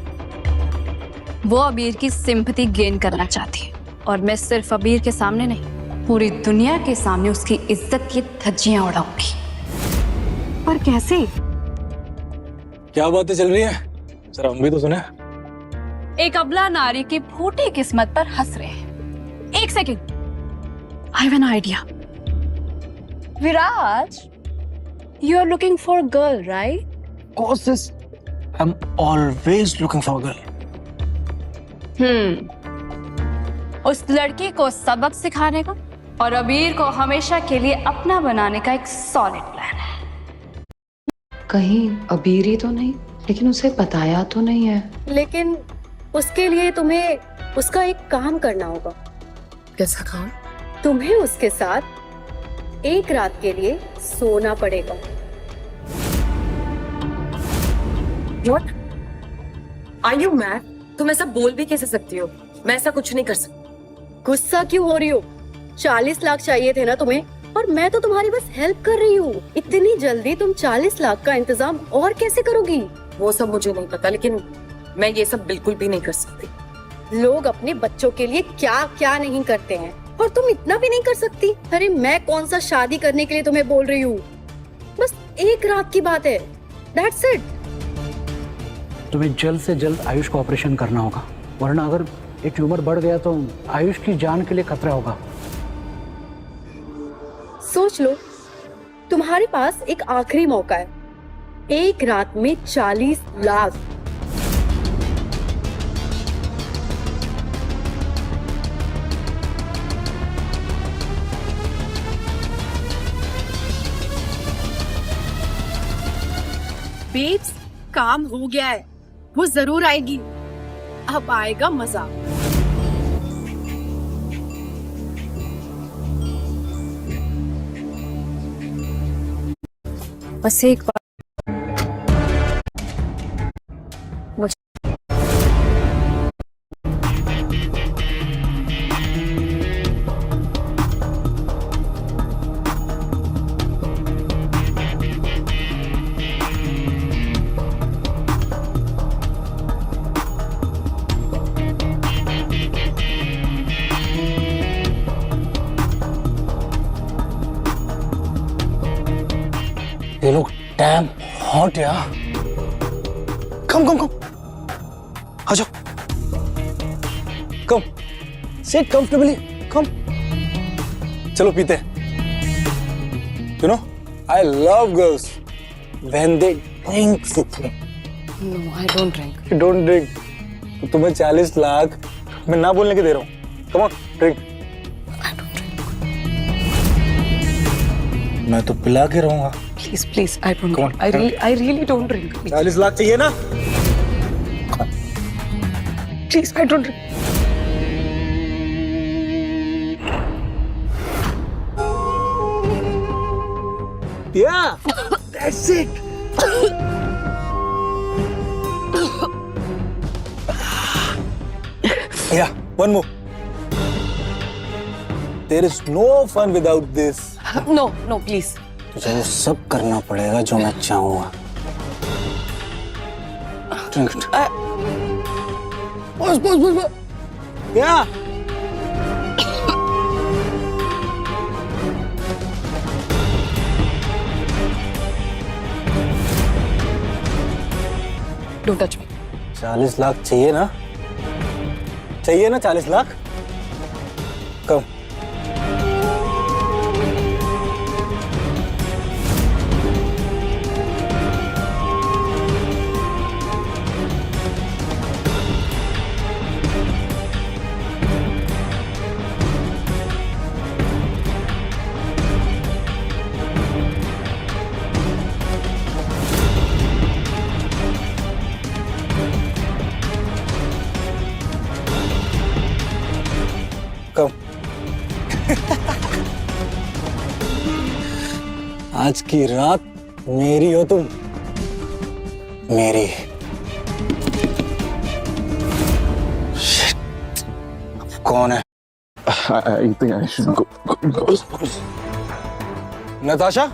वो अबीर की सिंपैथी गेन करना चाहती है और मैं सिर्फ अबीर के सामने नहीं, पूरी दुनिया के सामने उसकी इज्जत की धज्जियां उड़ाऊंगी। पर कैसे? क्या बातें चल रही है? सर हम भी तो सुने। एक अबला नारी की फूटी किस्मत पर हंस रहे हैं। एक second, I have an idea. Viraj, you are looking for girl right? Of course, I'm always looking for a girl. उस लड़की को सबक सिखाने का और अबीर को हमेशा के लिए अपना बनाने का एक सॉलिड प्लान है। कहीं अबीर ही तो नहीं, लेकिन उसे बताया तो नहीं है। लेकिन उसके लिए तुम्हें उसका एक काम करना होगा। कैसा काम? तुम्हें उसके साथ एक रात के लिए सोना पड़ेगा। What? Are you mad? तुम ऐसा बोल भी कैसे सकती हो? मैं ऐसा कुछ नहीं कर सकती। गुस्सा क्यों हो रही हो? 40 लाख चाहिए थे ना तुम्हें, और मैं तो तुम्हारी बस हेल्प कर रही हूँ। इतनी जल्दी तुम 40 लाख का इंतजाम और कैसे करोगी? वो सब मुझे नहीं पता, लेकिन मैं ये सब बिल्कुल भी नहीं कर सकती। लोग अपने बच्चों के लिए क्या क्या नहीं करते हैं, और तुम इतना भी नहीं कर सकती? अरे मैं कौन सा शादी करने के लिए तुम्हें बोल रही हूँ, बस एक रात की बात है, दैट्स इट। तुम्हें जल्द से जल्द आयुष का ऑपरेशन करना होगा, वरना अगर ये ट्यूमर बढ़ गया तो आयुष की जान के लिए खतरा होगा। सोच लो, तुम्हारे पास एक आखिरी मौका है। एक रात में 40 लाख। बेब्स, काम हो गया है, वो जरूर आएगी। अब आएगा मजा। बस एक बार ये लोग डैम हॉट यार। कम कम कम, आ जाओ, कम, सिट कंफर्टेबली, कम। चलो पीते हैं। You know, I love girls when they drink with me. No, I don't drink. You don't drink. तो तुम्हें 40 लाख मैं ना बोलने के दे रहा हूँ। Come on, drink. I don't drink. मैं तो पिला के रहूंगा। Please, please, I don't Come on, drink. I really don't drink. Please. 40 lakh चाहिए ना? Please, I don't drink. Yeah, that's it. Yeah, one more. There is no fun without this. No, no, please. तुझे वो सब करना पड़ेगा जो मैं चाहूंगा। Drink it. Pause. Yeah. Don't touch me. 40 lakh चाहिए ना? चाहिए ना 40 लाख? कम। कम। आज की रात मेरी हो तुम, मेरी। कौन है? I think I should go. Natasha,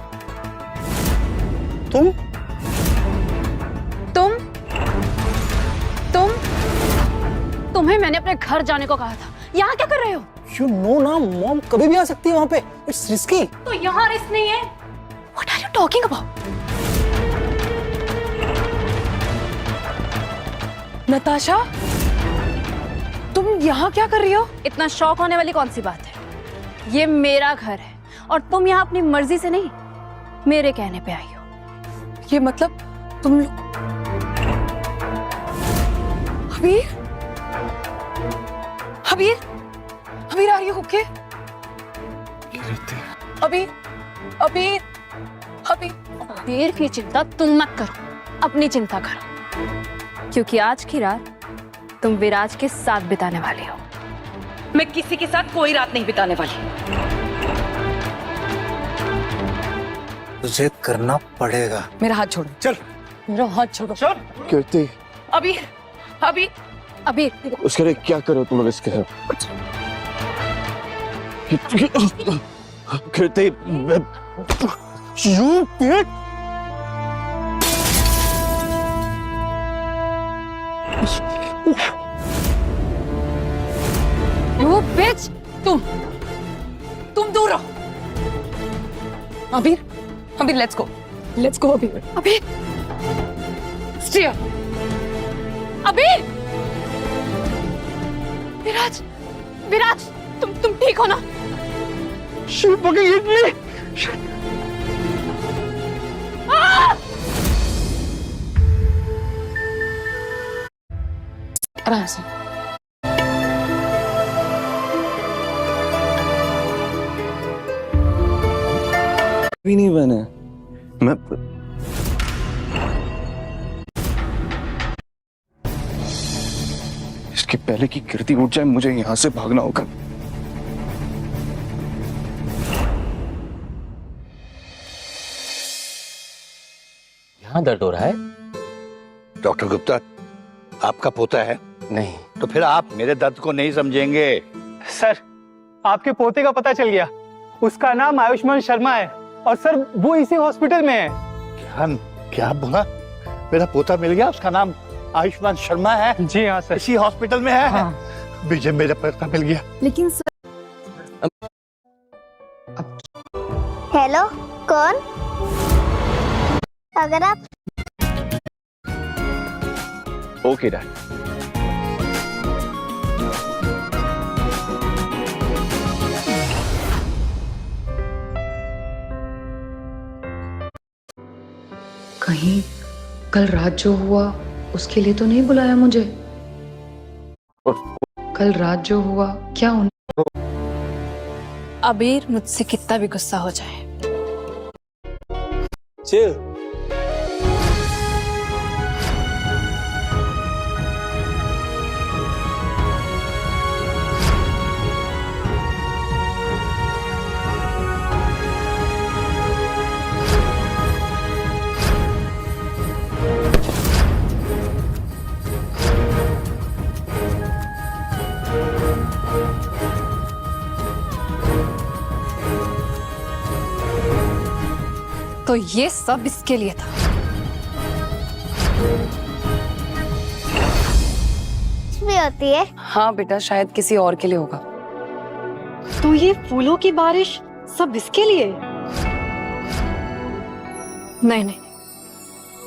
तुम तुम्हें मैंने अपने घर जाने को कहा था। यहाँ क्या कर रहे हो? You know ना, मॉम कभी भी आ सकती है वहां पे। It's risky. तो यहाँ रिस्क नहीं है। What are you talking about? Natasha, तुम यहाँ क्या कर रही हो? इतना शौक होने वाली कौन सी बात है? ये मेरा घर है और तुम यहाँ अपनी मर्जी से नहीं, मेरे कहने पे आई हो। ये मतलब तुम लोग अबीर, are you okay? अबीर की चिंता तुम मत करो, अपनी चिंता करो, क्योंकि आज की रात तुम विराज के साथ बिताने वाले हो। मैं किसी के साथ कोई रात नहीं बिताने वाली। तुझे करना पड़ेगा। मेरा हाथ छोड़ो। चल। मेरा हाथ छोड़ो। चल। कीर्ति, अबीर, उसके लिए क्या करो तुम लोग इसके साथ? कीर्ति, You bitch! तुम दूर रहो। अबीर, let's go, अबीर, stay up, अबीर, विराज, तुम ठीक हो ना? She fucking hit me! आराम से। भी नहीं बने। मैं इसके पहले कि कीर्ति उठ जाए मुझे यहां से भागना होगा। यहाँ दर्द हो रहा है? डॉक्टर गुप्ता, आपका पोता है? नहीं। तो फिर आप मेरे दर्द को नहीं समझेंगे। सर, आपके पोते का पता चल गया। उसका नाम आयुष्मान शर्मा है और सर वो इसी हॉस्पिटल में है। क्या बोला? मेरा पोता मिल गया, उसका नाम आयुष्मान शर्मा है? जी हाँ सर। इसी हॉस्पिटल में है? हाँ। मुझे मेरा पोता मिल गया। लेकिन सर हेलो, कौन? अगर आप ओके डैड। कहीं कल रात जो हुआ उसके लिए तो नहीं बुलाया मुझे? कल रात जो हुआ क्या अबीर मुझसे कितना भी गुस्सा हो जाए, चिल। तो ये सब इसके लिए था। कुछ भी होती है। हाँ बेटा, शायद किसी और के लिए होगा। तो ये फूलों की बारिश सब इसके लिए? नहीं नहीं,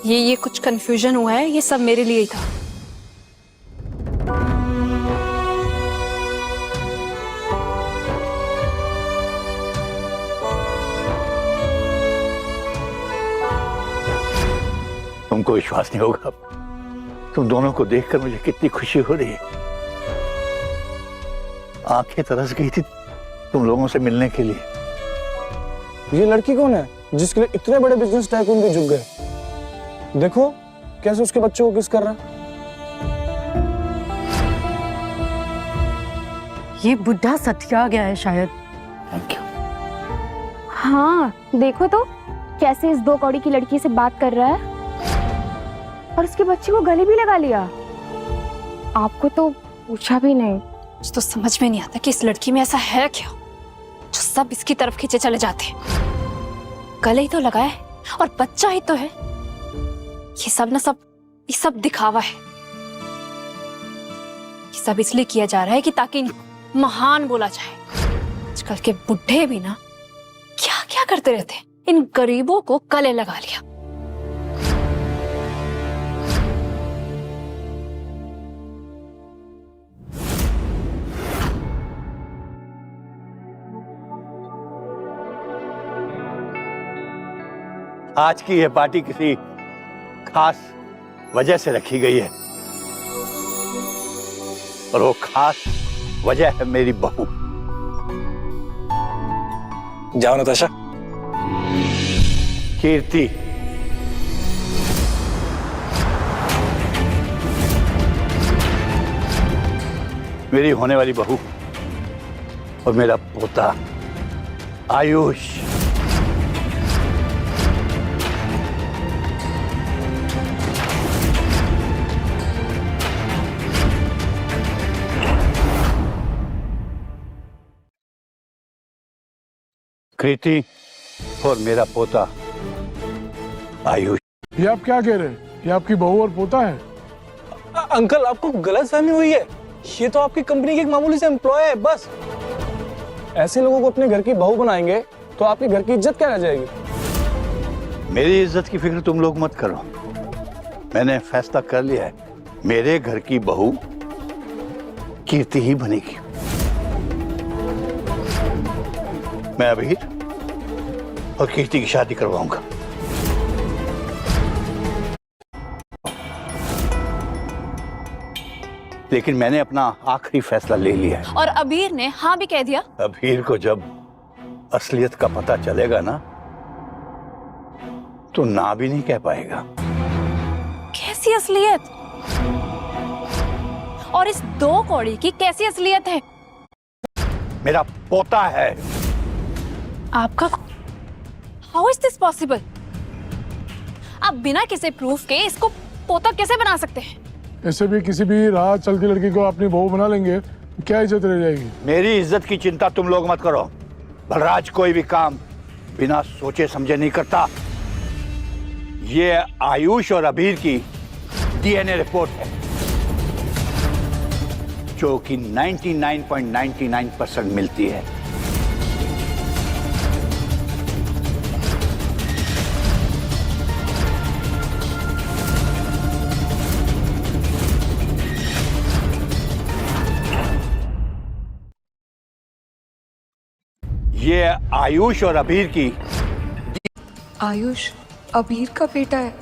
ये कुछ कंफ्यूजन हुआ है, ये सब मेरे लिए ही था। तुमको विश्वास नहीं होगा, तुम दोनों को देखकर मुझे कितनी खुशी हो रही है। आंखें तरस गई थी तुम लोगों से मिलने के लिए। ये लड़की कौन है जिसके लिए इतने बड़े बिजनेस टाइकून भी झुक गए? देखो कैसे उसके बच्चों को किस कर रहा है। ये बुढ़ा सठिया गया है शायद। Thank you. हाँ देखो तो कैसे इस 2 कौड़ी की लड़की से बात कर रहा है और उसके बच्चे को गले भी लगा लिया। आपको तो पूछा भी नहीं। मुझे तो समझ में नहीं आता कि इस लड़की में ऐसा है क्या जो सब इसकी तरफ खींचे चले जाते हैं। गले ही तो लगा है और बच्चा ही तो है। ये सब दिखावा है। ये सब इसलिए किया जा रहा है कि ताकि इनको महान बोला जाए। आजकल के बुढ़े भी ना क्या क्या करते रहते हैं। इन गरीबों को गले लगा लिया। आज की यह पार्टी किसी खास वजह से रखी गई है और वो खास वजह है मेरी बहू। जाओ नताशा। कीर्ति, मेरी होने वाली बहू और मेरा पोता आयुष। कृति और मेरा पोता आयुष। ये आप क्या कह रहे हैं? ये आपकी बहू और पोता है? अंकल आपको गलतफहमी हुई है। ये तो आपकी कंपनी के एक मामूली से एम्प्लॉय है बस। ऐसे लोगों को अपने घर की बहू बनाएंगे तो आपके घर की इज्जत क्या रह जाएगी? मेरी इज्जत की फिक्र तुम लोग मत करो। मैंने फैसला कर लिया है, मेरे घर की बहू कीर्ति ही बनेगी। मैं अभी और कीर्ति की शादी करवाऊंगा। लेकिन मैंने अपना आखिरी फैसला ले लिया है। और अबीर ने हाँ भी कह दिया। अबीर को जब असलियत का पता चलेगा ना तो ना भी नहीं कह पाएगा। कैसी असलियत? और इस 2 कौड़ी की कैसी असलियत है? मेरा पोता है। आपका? How is this possible? आप बिना किसी प्रूफ के इसको पोता कैसे बना सकते हैं? ऐसे भी किसी भी राह चलती लड़की को अपनी बहू बना लेंगे, क्या इज्जत रह जाएगी? मेरी इज्जत की चिंता तुम लोग मत करो। बलराज कोई भी काम बिना सोचे समझे नहीं करता। ये आयुष और अबीर की डीएनए रिपोर्ट है जो कि 99.99% मिलती है। ये आयुष और अबीर की। आयुष अबीर का बेटा है,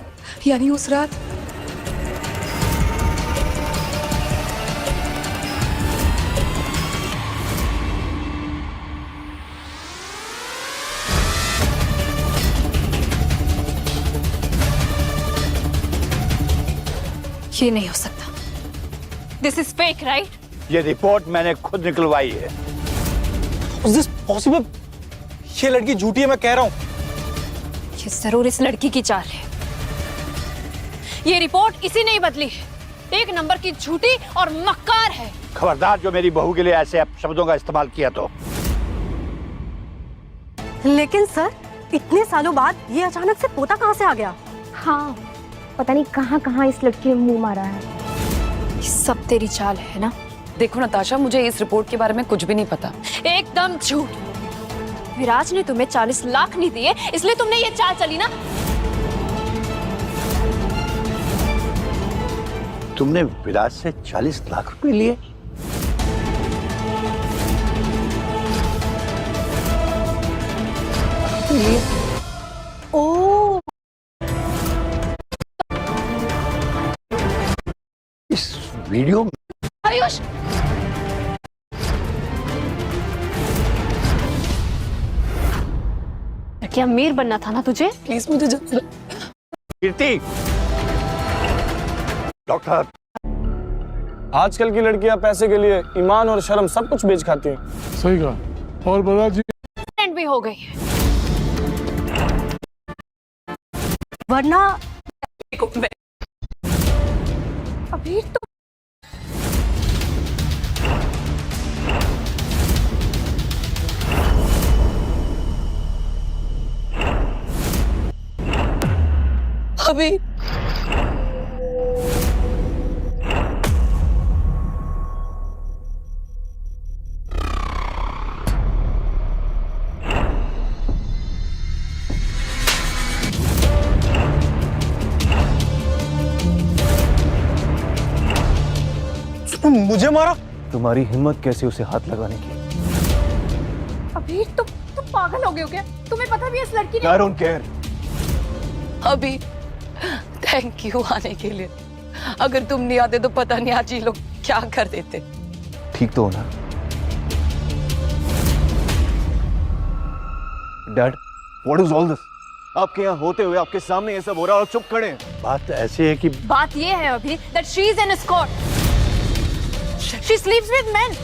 यानी उस रात ये नहीं हो सकता। This is fake, right? ये रिपोर्ट मैंने खुद निकलवाई है। Is this possible? ये लड़की झूठी है, मैं कह रहा हूँ। ये जरूर इस लड़की की चाल है। ये रिपोर्ट इसी ने ही बदली है। एक नंबर की झूठी और मक्कार है। खबरदार जो मेरी बहू के लिए ऐसे शब्दों का इस्तेमाल किया तो। लेकिन सर, इतने सालों बाद ये अचानक से पोता कहाँ से आ गया? हाँ, पता नहीं कहाँ कहाँ इस लड़की ने मुंह मारा है। ये सब तेरी चाल है ना? देखो नताशा, मुझे इस रिपोर्ट के बारे में कुछ भी नहीं पता। एकदम झूठ। विराज ने तुम्हें 40 लाख नहीं दिए, इसलिए तुमने ये चाल चली ना? तुमने विराज से 40 लाख रुपए लिए? ओ, इस वीडियो में आयुष, क्या अमीर बनना था ना तुझे? प्लीज मुझे कीर्ति, डॉक्टर, आजकल की लड़कियां पैसे के लिए ईमान और शर्म सब कुछ बेच खाती हैं। सही कहा। और बलराज जी एक्सीडेंट भी हो गई है। वरना अभी तो अभी मुझे मारा? तुम्हारी हिम्मत कैसे उसे हाथ लगाने की? अभी तुम पागल हो गए हो क्या? तुम्हें पता भी है इस लड़की ने? I don't care। अभी थैंक यू आने के लिए। अगर तुम नहीं आते तो पता नहीं आज ये लोग क्या कर देते। ठीक तो हो ना? Dad, what is all this? आपके यहाँ होते हुए आपके सामने ये सब हो रहा है और चुप खड़े हैं। बात ऐसी है कि बात ये है अभी that she is an escort. She sleeps with men.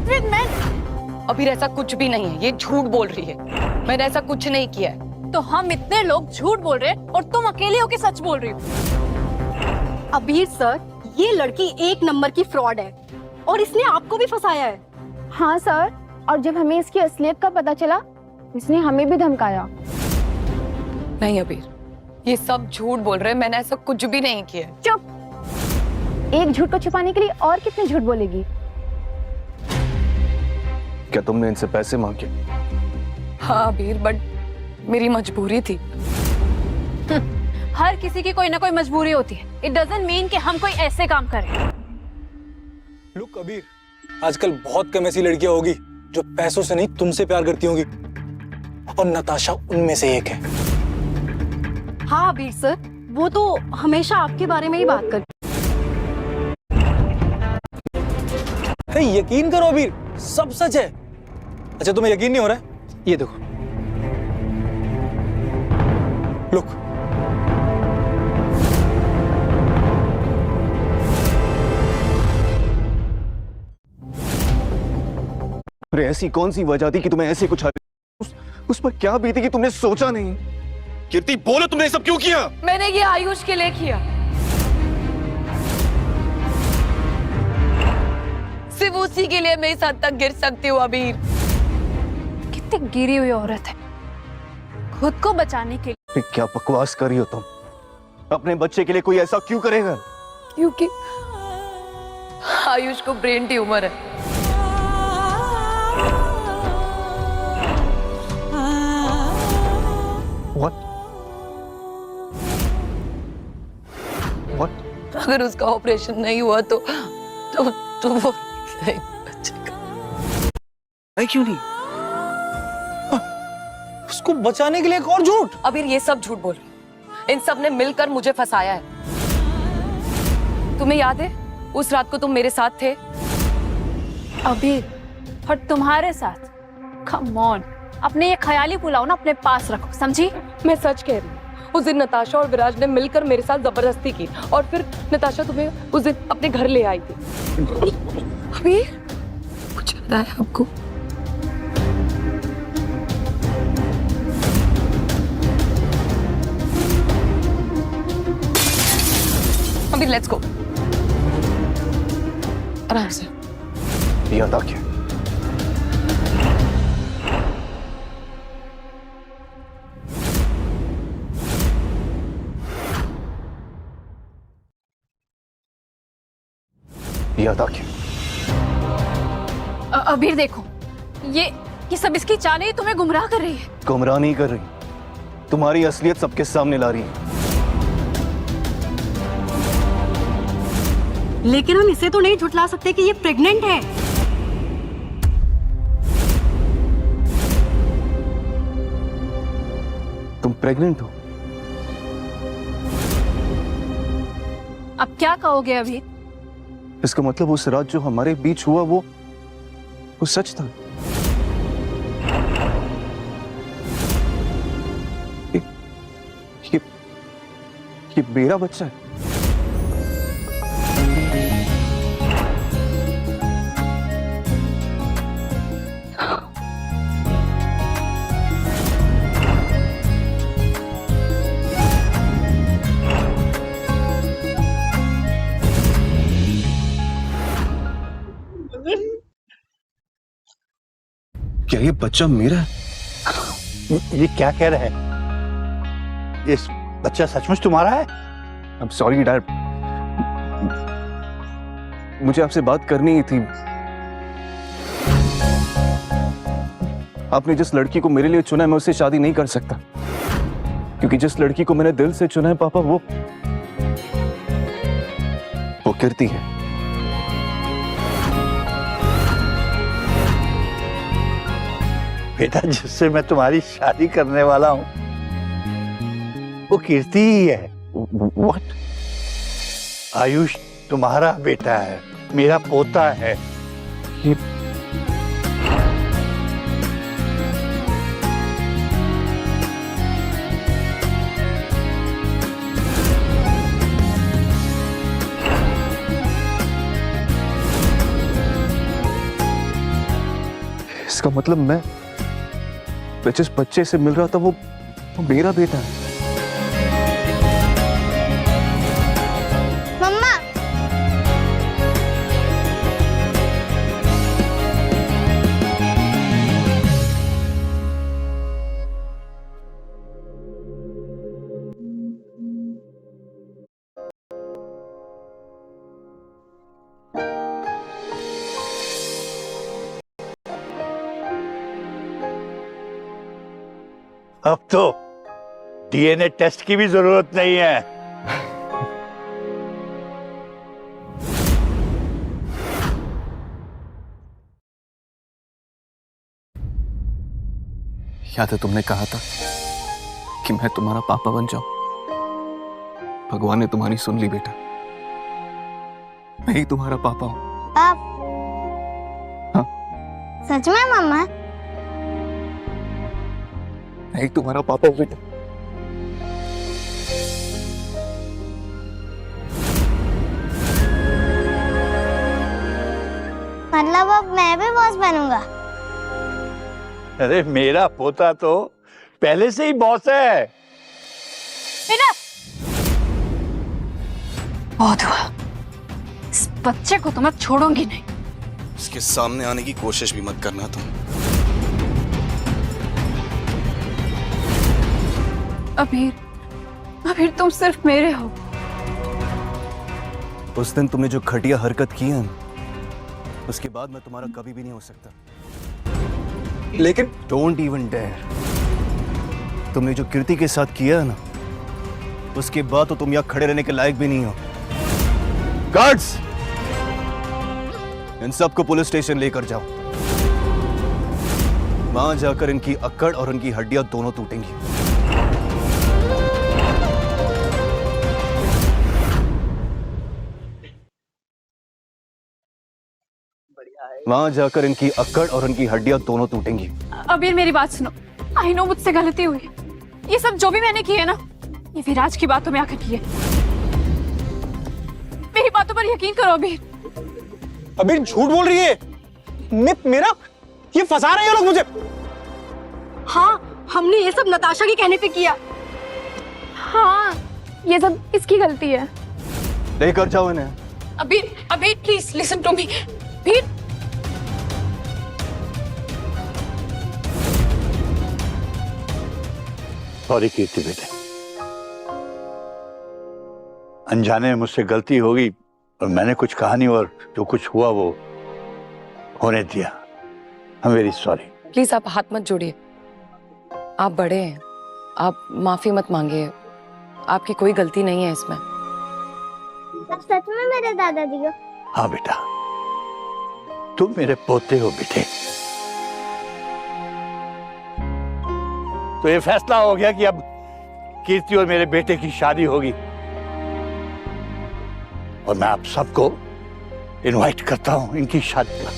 With men. अभी ऐसा कुछ भी नहीं है, ये झूठ बोल रही है। मैंने ऐसा कुछ नहीं किया है। तो हम इतने लोग झूठ बोल रहे हैं और तुम अकेले होके सच बोल रही हो। अबीर सर, ये लड़की एक नंबर की फ्रॉड है और इसने आपको भी फंसाया है। हाँ सर, और जब हमें इसकी असलियत का पता चला, इसने हमें भी धमकाया। नहीं अबीर, ये सब झूठ बोल रहे हैं, मैंने ऐसा कुछ भी नहीं किया। चुप। एक झूठ को छुपाने के लिए और कितने झूठ बोलेगी? क्या तुमने इनसे पैसे मांगे? हाँ अबीर, बट मेरी मजबूरी थी। हर किसी की कोई ना कोई मजबूरी होती है। इट डजंट मीन कि हम कोई ऐसे काम करें। लुक अबीर, आजकल बहुत कम ऐसी लड़कियां होगी जो पैसों से नहीं तुमसे प्यार करती होंगी, और नताशा उनमें से एक है। हाँ अबीर सर, वो तो हमेशा आपके बारे में ही बात करती। यकीन करो अबीर, सब सच है। अच्छा तुम्हें यकीन नहीं हो रहा है? ये देखो, लुक। अरे ऐसी कौन सी वजह थी कि तुम्हें ऐसे कुछ उस पर क्या बीती कि तुमने सोचा नहीं? कीर्ति बोलो, तुमने सब क्यों किया? मैंने ये आयुष के लिए किया। सिर्फ उसी के लिए मैं इस हद तक गिर सकती हूँ अबीर। कितनी गिरी हुई औरत है, खुद को बचाने के लिए। क्या बकवास कर रही हो तुम? अपने बच्चे के लिए कोई ऐसा क्यों करेगा? क्योंकि आयुष को ब्रेन ट्यूमर है। What? अगर उसका ऑपरेशन नहीं हुआ तो वो नहीं बचेगा। नहीं क्यों नहीं? उसको बचाने के लिए एक और झूठ। अबीर ये सब झूठ बोल रही। इन सब ने मिलकर मुझे फंसाया है। तुम्हें याद है उस रात को तुम मेरे साथ थे? अभी और तुम्हारे साथ? कम ऑन, अपने ये ख्याली पुलाव ना अपने पास रखो, समझी? मैं सच कह रही हूँ। उस दिन नताशा और विराज ने मिलकर मेरे साथ जबरदस्ती की और फिर नताशा तुम्हें उस दिन अपने घर ले आई थी। अबीर कुछ याद आया आपको? अबीर लेट्स गो। आराम से। याद आ गया। याद आ गया। अबीर देखो, ये सब इसकी चालें ही तुम्हें गुमराह कर रही है। गुमराह नहीं कर रही, तुम्हारी असलियत सबके सामने ला रही है। लेकिन हम इसे तो नहीं झुठला सकते कि ये प्रेग्नेंट है। तुम प्रेग्नेंट हो? अब क्या कहोगे अभी? इसका मतलब उस रात जो हमारे बीच हुआ वो सच था। ये मेरा बच्चा है। क्या ये बच्चा मेरा है? ये क्या कह रहे हैं? ये बच्चा सचमुच तुम्हारा है? I'm sorry डैड, मुझे आपसे बात करनी ही थी। आपने जिस लड़की को मेरे लिए चुना है मैं उससे शादी नहीं कर सकता, क्योंकि जिस लड़की को मैंने दिल से चुना है पापा वो कीर्ति है। बेटा, जिससे मैं तुम्हारी शादी करने वाला हूं वो कीर्ति ही है। What? आयुष तुम्हारा बेटा है, मेरा पोता है। ये इसका मतलब मैं जिस बच्चे से मिल रहा था वो मेरा बेटा है। मम्मा, अब तो डीएनए टेस्ट की भी जरूरत नहीं है। याद है तुमने कहा था कि मैं तुम्हारा पापा बन जाऊं? भगवान ने तुम्हारी सुन ली बेटा, मैं ही तुम्हारा पापा हूं। आप हाँ? सच में मम्मा? मैं ही तुम्हारा पापा हूं बेटा। मतलब अब मैं भी बॉस बनूंगा? अरे मेरा पोता तो पहले से ही बॉस है। बेटा, बहुत हुआ, इस बच्चे को तो मैं छोड़ूंगी नहीं। इसके सामने आने की कोशिश भी मत करना तुम। अबीर तुम सिर्फ मेरे हो। उस दिन तुमने जो घटिया हरकत की है उसके बाद मैं तुम्हारा कभी भी नहीं हो सकता। लेकिन डोंट इवन डेयर, तुमने जो कीर्ति के साथ किया है ना उसके बाद तो तुम यहाँ खड़े रहने के लायक भी नहीं हो। गार्ड्स, इन सबको पुलिस स्टेशन लेकर जाओ। वहां जाकर इनकी अक्कड़ और इनकी हड्डियां दोनों टूटेंगी। वहां जाकर इनकी अक्कड़ और इनकी हड्डियां दोनों टूटेंगी। अबीर मेरी बात सुनो, आई नो मुझसे गलती हुई। ये सब जो भी मैंने किए ना, ये विराज की बातों में आकर किए। मेरी बातों पर यकीन करो अबीर। अबीर झूठ बोल रही है। मेरा ये फंसा रहे हैं लोग मुझे। हाँ, हमने ये सब नताशा के कहने पे किया। हाँ, ये सब इसकी गलती है। लेकर जाओ इन्हें। अबीर, अबीर प्लीज लिसन टू मी। अबीर, सॉरी कीर्ति बेटे, अनजाने में मुझसे गलती होगी और मैंने कुछ कहा नहीं और जो कुछ हुआ वो होने दिया। I am very sorry. Please आप हाथ मत जोड़िए, आप बड़े हैं, आप माफी मत मांगिए, आपकी कोई गलती नहीं है इसमें। आप सच में मेरे दादाजी हो? हाँ बेटा, तुम मेरे पोते हो बेटे। तो ये फैसला हो गया कि अब कीर्ति और मेरे बेटे की शादी होगी और मैं आप सबको इनवाइट करता हूं इनकी शादी पर।